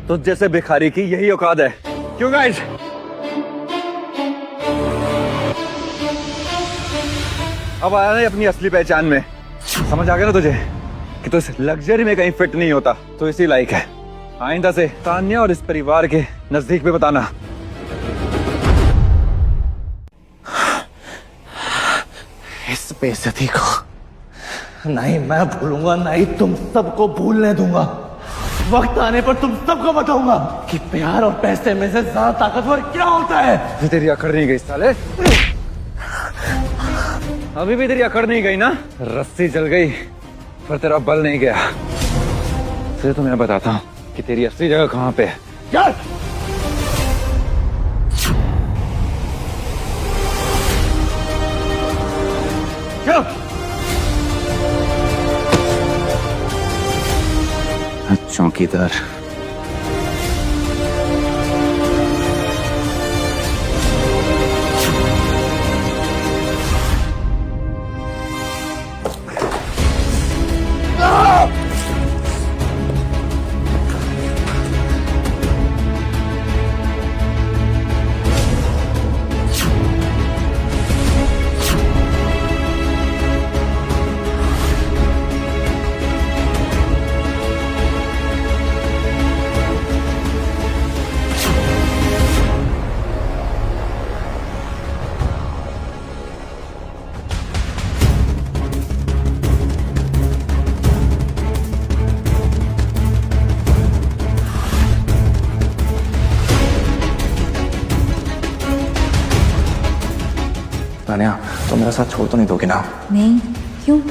तो जैसे भिखारी की यही औकात है। क्यों गाइस? अब आया ना अपनी असली पहचान में। समझ आ गया ना तुझे कि तू इस लग्जरी में कहीं फिट नहीं होता, तो इसी लायक है। आइंदा से तान्या और इस परिवार के नजदीक भी बताना। इस बेइज्जती को नहीं मैं भूलूंगा, नहीं तुम सबको भूलने दूंगा। वक्त आने पर तुम सबको बताऊंगा कि प्यार और पैसे में से ज्यादा ताकतवर क्या होता है। तेरी अकड़ नहीं गई साले? अभी भी तेरी अकड़ नहीं गई ना? रस्सी जल गई पर तेरा बल नहीं गया। फिर तो मैं बताता हूँ कि तेरी असली जगह कहाँ पे है। चल चौकीदार। तान्या, तो मेरा साथ छोड़ तो नहीं दोगे ना? नहीं, क्यों?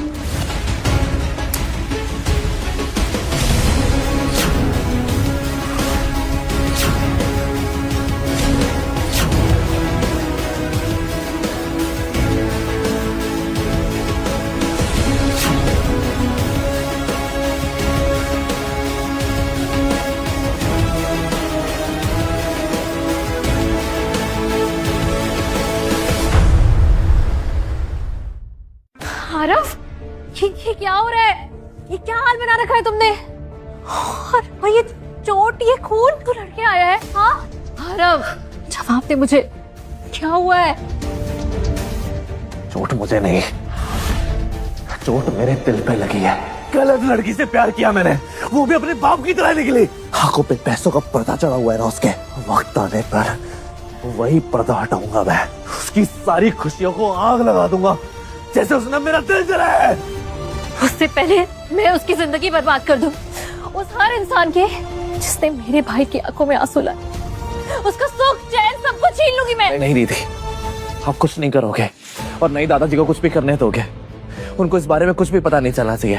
आरफ, ये क्या हो रहा है? ये क्या हाल बना रखा है तुमने? और ये चोट, ये खून तो लड़के आया है। हाँ आरफ, जवाब दे मुझे, क्या हुआ है? चोट मुझे नहीं, चोट मेरे दिल पे लगी है। गलत लड़की से प्यार किया मैंने, वो भी अपने बाप की तरह निकली। आंखों पे पैसों का पर्दा चढ़ा हुआ है ना उसके। वक्त आने पर वही पर्दा हटाऊंगा मैं, उसकी सारी खुशियों को आग लगा दूंगा जैसे उसने मेरा दिल जलाया है। उससे पहले मैं उसकी जिंदगी बर्बाद कर दूं, उस हर इंसान के जिसने मेरे भाई की आंखों में आंसू लाए, उसका सुख चैन सब कुछ छीन लूंगी मैं। नहीं दीदी, आप कुछ नहीं करोगे और नहीं दादाजी को कुछ भी करने दोगे। उनको इस बारे में कुछ भी पता नहीं चलना चाहिए।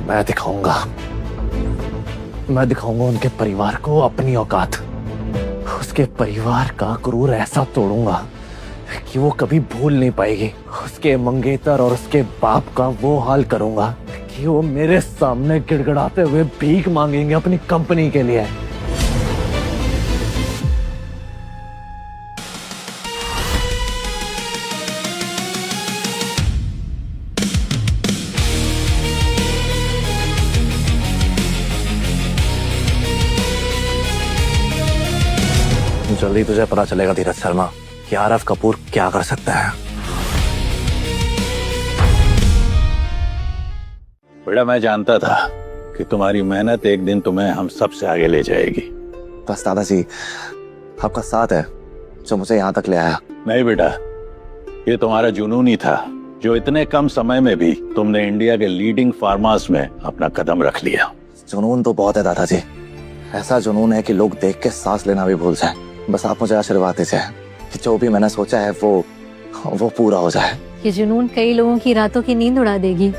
मैं दिखाऊंगा उनके परिवार को अपनी औकात। उसके परिवार का क्रूर ऐसा तोड़ूंगा कि वो कभी भूल नहीं पाएगी। उसके मंगेतर और उसके बाप का वो हाल करूंगा कि वो मेरे सामने गिड़गिड़ाते हुए भीख मांगेंगे अपनी कंपनी के लिए। जल्दी तुझे पता चलेगा धीरज शर्मा कि आरफ कपूर क्या कर सकता है। बेटा, मैं जानता था कि तुम्हारी मेहनत एक दिन तुम्हें हम सबसे आगे ले जाएगी। बस दादाजी, आपका साथ है जो मुझे यहाँ तक ले आया। नहीं बेटा, ये तुम्हारा जुनून ही था जो इतने कम समय में भी तुमने इंडिया के लीडिंग फार्मास में अपना कदम रख लिया। जुनून तो बहुत है दादाजी, ऐसा जुनून है कि लोग देख के सांस लेना भी भूल जाए। बस आप मुझे आशीर्वाद दीजिए कि जो भी मैंने सोचा है वो पूरा हो जाए। ये जुनून कई लोगों की रातों की नींद उड़ा देगी।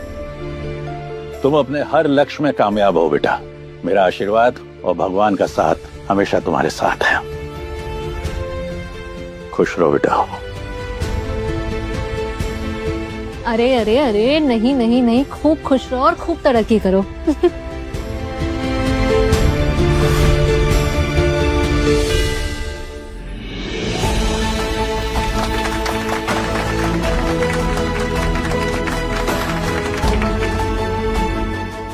तुम अपने हर लक्ष्य में कामयाब हो बेटा। मेरा आशीर्वाद और भगवान का साथ हमेशा तुम्हारे साथ है। खुश रहो बेटा। अरे अरे अरे, नहीं नहीं नहीं, खूब खुश रहो और खूब तरक्की करो।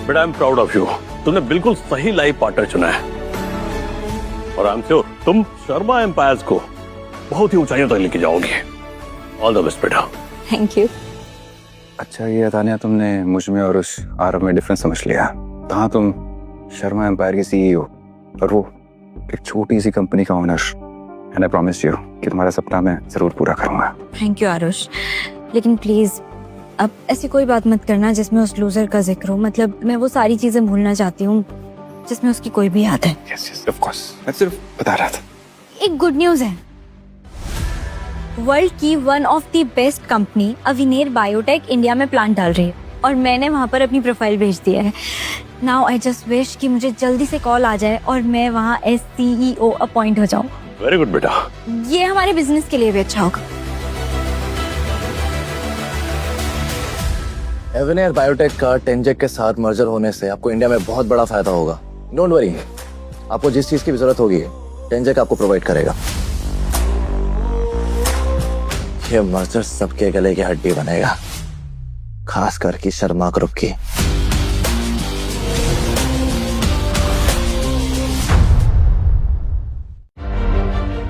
But I'm proud of you. तुमने बिल्कुल सही लाइफ पार्टनर चुना है और आई एम श्योर तुम शर्मा एम्पायर्स को बहुत ही ऊंचाइयों तक लेके जाओगे। ऑल द बेस्ट बेटा। Thank you. अच्छा ये तानिया, तुमने मुझ में और उस आरव में डिफरेंस समझ लिया। कहाँ तुम शर्मा एम्पायर की सीईओ और वो एक छोटी सी कंपनी का owner. And I promise you कि तुम्हारा सपना मैं जरूर पूरा करूंगा। थैंक यू आरुष, लेकिन प्लीज अब ऐसी कोई बात मत करना जिसमें उस लूजर का जिक्र हो। मतलब मैं वो सारी चीजें भूलना चाहती हूँ जिसमें उसकी कोई भी याद है। यस यस ऑफ कोर्स, मैं सिर्फ बता रहा था। एक गुड न्यूज है, वर्ल्ड की one of the best company अविनेर बायोटेक इंडिया में प्लांट डाल रही है और मैंने वहां पर अपनी प्रोफाइल भेज दिया है। नाउ आई जस्ट विश कि मुझे जल्दी से कॉल आ जाए और मैं वहां एज CEO अपॉइंट हो जाऊं। वेरी गुड बेटा। ये हमारे बिजनेस के लिए भी अच्छा होगा। एविनेर बायोटेक का टेंजेक के साथ मर्जर होने से आपको इंडिया में बहुत बड़ा फायदा होगा। डोंट वरी, आपको जिस चीज की भी जरूरत होगी टेंजेक आपको प्रोवाइड करेगा। ये मर्जर सबके गले की हड्डी बनेगा, खास करके शर्मा ग्रुप की।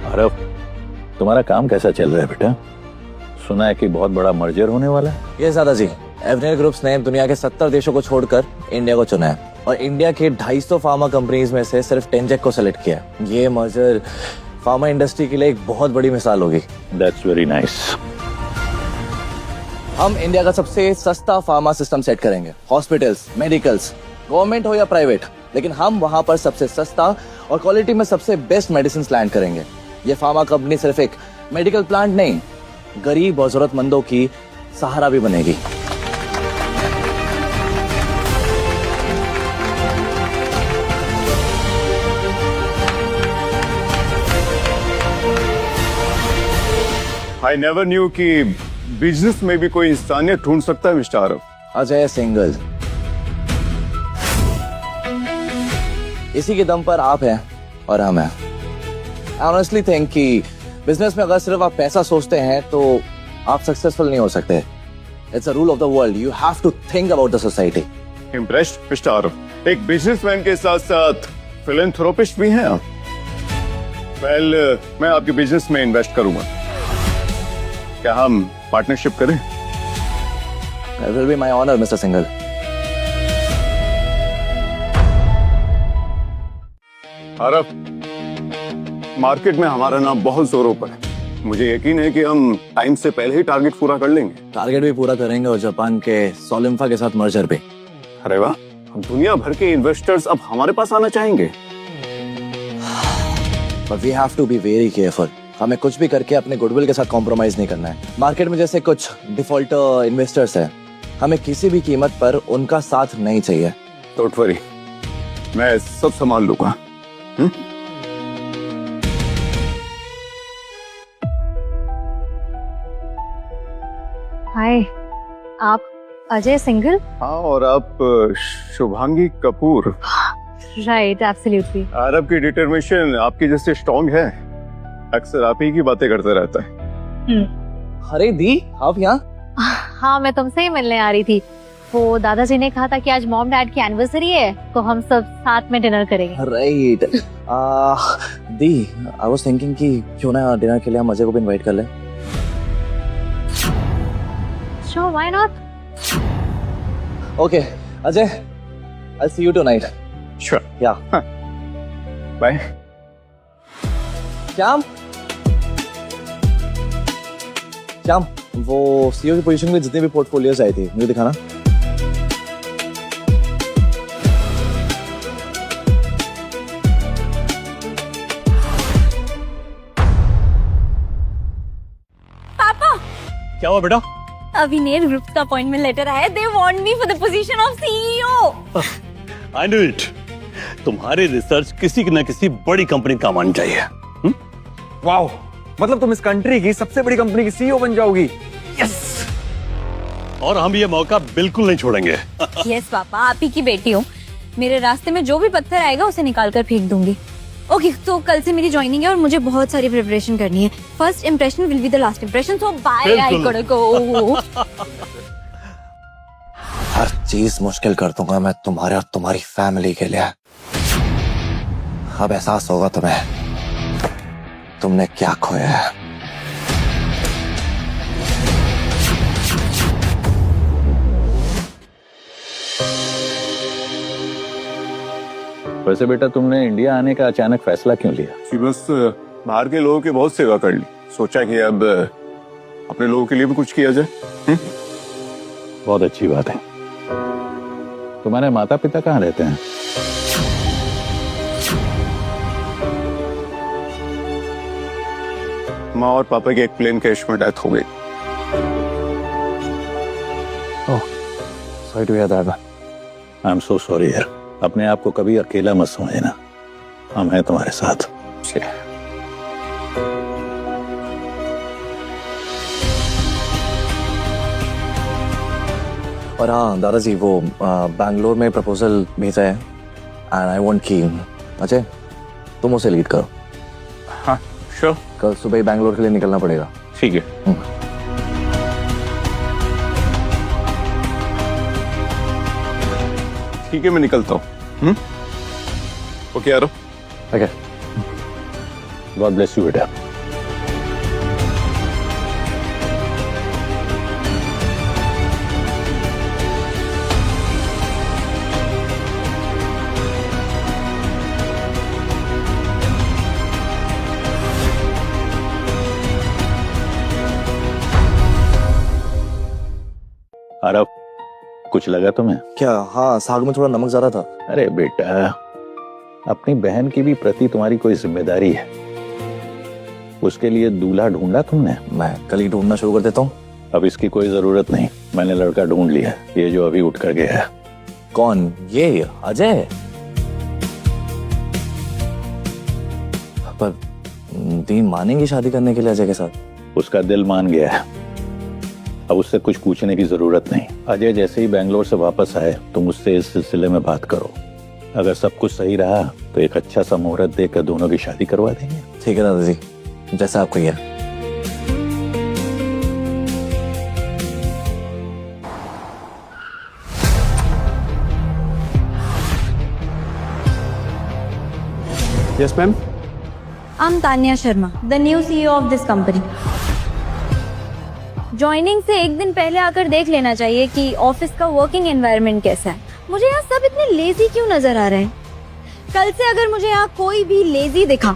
आरव, तुम्हारा काम कैसा चल रहा है बेटा? सुना है कि बहुत बड़ा मर्जर होने वाला है। ये ज्यादा जी, एविनेर ग्रुप्स ने दुनिया के 70 देशों को छोड़कर इंडिया को चुना है और इंडिया के 250 फार्मा कंपनीज में से सिर्फ टेंजेक को सेलेक्ट किया। ये मर्जर फार्मा इंडस्ट्री के लिए एक बहुत बड़ी मिसाल होगी। That's very nice. हम इंडिया का सबसे सस्ता फार्मा सिस्टम सेट करेंगे। हॉस्पिटल्स, मेडिकल्स, गवर्नमेंट हो या प्राइवेट, लेकिन हम वहां पर सबसे सस्ता और क्वालिटी में सबसे बेस्ट मेडिसिन लैंड करेंगे। ये फार्मा कंपनी सिर्फ एक मेडिकल प्लांट नहीं, गरीब और जरूरतमंदों की सहारा भी बनेगी। आई नेवर न्यू कि बिजनेस में भी कोई इंसानियत ढूंढ सकता है मिस्टर आरव। अजय सिंगल, इसी के दम पर आप हैं और हम हैं। आई ऑनेस्टली थिंक कि बिजनेस में अगर सिर्फ आप पैसा सोचते हैं तो आप सक्सेसफुल नहीं हो सकते। It's a rule of the world, you have to think about the society. Impressed mister Aarav. एक बिजनेसमैन के साथ साथ फिलैंथ्रोपिस्ट भी हैं आप। वेल, मैं आपके बिजनेस में इन्वेस्ट करूंगा। क्या हम पार्टनरशिप करें? It will be my honor, Mr. Singhal. Aarav, market में हमारा नाम बहुत जोरों पर है। मुझे यकीन है कि हम टाइम से पहले ही टारगेट पूरा कर लेंगे। टारगेट भी पूरा करेंगे और जापान के सोलिम्फा के साथ मर्जर भी। अरे वाह, दुनिया भर के इन्वेस्टर्स अब हमारे पास आना चाहेंगे। But we have to be very careful. हमें कुछ भी करके अपने गुडविल के साथ कॉम्प्रोमाइज नहीं करना है। मार्केट में जैसे कुछ डिफॉल्टर इन्वेस्टर्स हैं, हमें किसी भी कीमत पर उनका साथ नहीं चाहिए। डोंट वरी, मैं सब संभाल लूंगा। हाय, आप अजय सिंघल? हाँ, और आप शुभांगी कपूर। Right, absolutely. आरव की डिटर्मिनेशन आपकी जैसे स्ट्रांग है, अक्सर आप ही की बातें करते रहता है। अरे दी, आप यहाँ? हाँ, मैं तुमसे ही मिलने आ रही थी। वो दादाजी ने कहा था कि आज मॉम डैड की एनिवर्सरी है तो हम सब साथ में डिनर करेंगे। Right. The, I was thinking कि क्यों ना डिनर के लिए हम अजय को भी इनवाइट कर लें। Sure, why not? Okay Ajay, I'll see you tonight. Sure. Yeah. Bye. Shyam, Shyam, वो सीईओ की पोजीशन में जितने भी पोर्टफोलियोज आई थी मुझे दिखाना। पापा, क्या हुआ बेटा? अविनेर ग्रुप का अपॉइंटमेंट लेटर आया। They want me for the position of CEO। I knew it. तुम्हारी रिसर्च किसी न किसी बड़ी कंपनी का काम आनी चाहिए। वाओ, मतलब तुम इस कंट्री की सबसे बड़ी कंपनी की सीईओ बन जाओगी। यस। और हम ये मौका बिल्कुल नहीं छोड़ेंगे। यस पापा, आप ही की बेटी हूँ। मेरे रास्ते में जो भी पत्थर आएगा उसे निकाल कर फेंक दूंगी। ओके, तो कल से मेरी ज्वाइनिंग है और मुझे बहुत सारी प्रिपरेशन करनी है। First impression will be the last impression, so bye, I बिल्कुल। गोटा गो। हर चीज मुश्किल कर दूंगा मैं तुम्हारे और तुम्हारी फैमिली के लिए। अब एहसास होगा तुम्हें तुमने क्या खोया है। वैसे बेटा तुमने इंडिया आने का अचानक फैसला क्यों लिया? कि बस बाहर के लोगों की बहुत सेवा कर ली, सोचा कि अब अपने लोगों के लिए भी कुछ किया जाए। बहुत अच्छी बात है। तुम्हारे माता पिता कहाँ रहते हैं? माँ और पापा की एक प्लेन क्रैश में डेथ हो गई। Sorry to hear that. I am so sorry यार। अपने आप को कभी अकेला मत समझना, हम हैं तुम्हारे साथ। और हाँ दादाजी, वो बैंगलोर में प्रपोजल भेजा है एंड आई वांट कि अजय तुम उसे लीड करो। हाँ श्योर, कल सुबह ही बैंगलोर के लिए निकलना पड़ेगा। ठीक है। ठीक है, मैं निकलता हूँ। ओके यारो। ओके, गॉड ब्लेस यू बेटा। आरव, कुछ लगा तुम्हें? क्या? हाँ, साग में थोड़ा नमक ज्यादा था। अरे बेटा, अपनी बहन की भी प्रति तुम्हारी कोई जिम्मेदारी है। उसके लिए दूल्हा ढूंढा तुमने? मैं कल ही ढूंढना शुरू कर देता हूँ। अब इसकी कोई जरूरत नहीं, मैंने लड़का ढूंढ लिया, ये जो अभी उठ कर गया है। कौन? ये अजय? पर दी मानेंगी शादी करने के लिए अजय के साथ? उसका दिल मान गया है, अब उससे कुछ पूछने की जरूरत नहीं। अजय जैसे ही बैंगलोर से वापस आए तुम उससे इस सिलसिले में बात करो। अगर सब कुछ सही रहा तो एक अच्छा सा मुहूर्त देकर दोनों की शादी करवा देंगे। ठीक है दादाजी, जैसा आप कहिए। Yes ma'am. I'm Tanya Sharma, the new CEO of this company. Joining से एक दिन पहले आकर देख लेना चाहिए कि ऑफिस का वर्किंग एनवायरनमेंट कैसा है। मुझे यहाँ सब इतने लेजी क्यों नजर आ रहे हैं? कल से अगर मुझे यहाँ कोई भी लेजी दिखा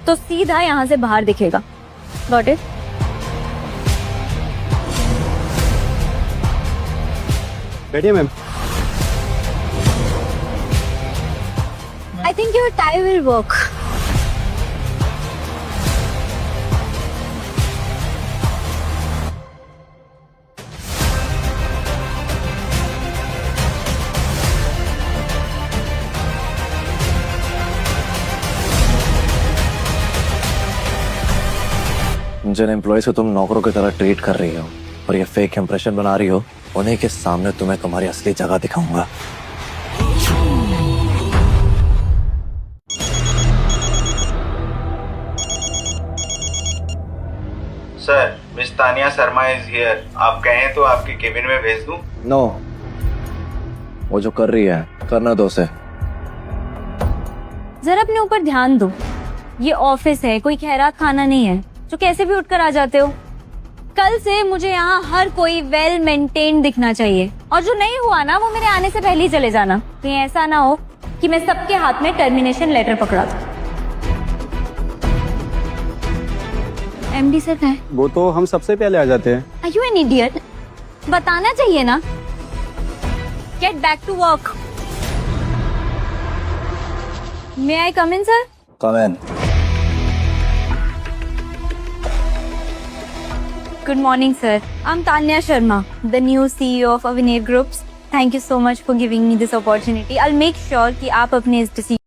तो सीधा यहाँ से बाहर दिखेगा। Got it? बैठिए ma'am. I think your tie will work. जिन एम्प्लॉयज को तुम नौकरों की तरह ट्रीट कर रही हो और ये फेक इंप्रेशन बना रही हो, उन्हीं के सामने तुम्हें तुम्हारी असली जगह दिखाऊंगा। Sir, miss Tania Sharma is here. आप कहें तो आपके केबिन में भेज दूं? नो, वो जो कर रही है करना दो उसे। जरा अपने ऊपर ध्यान दो। ये ऑफिस है, कोई खैरात खाना नहीं है जो कैसे भी उठकर आ जाते हो। कल से मुझे यहाँ हर कोई वेल मेंटेन दिखना चाहिए, और जो नहीं हुआ ना वो मेरे आने से पहले ही चले जाना। कहीं ऐसा ना हो कि मैं सबके हाथ में टर्मिनेशन लेटर पकड़ा दूं। एमडी सर है? वो तो हम सबसे पहले आ जाते हैं। Are you an idiot? बताना चाहिए ना। Get back to work. May I come in, sir? Come in. Good morning, sir. I'm Tanya Sharma, the new CEO of Avineer Groups. Thank you so much for giving me this opportunity. I'll make sure कि आप अपने इस decision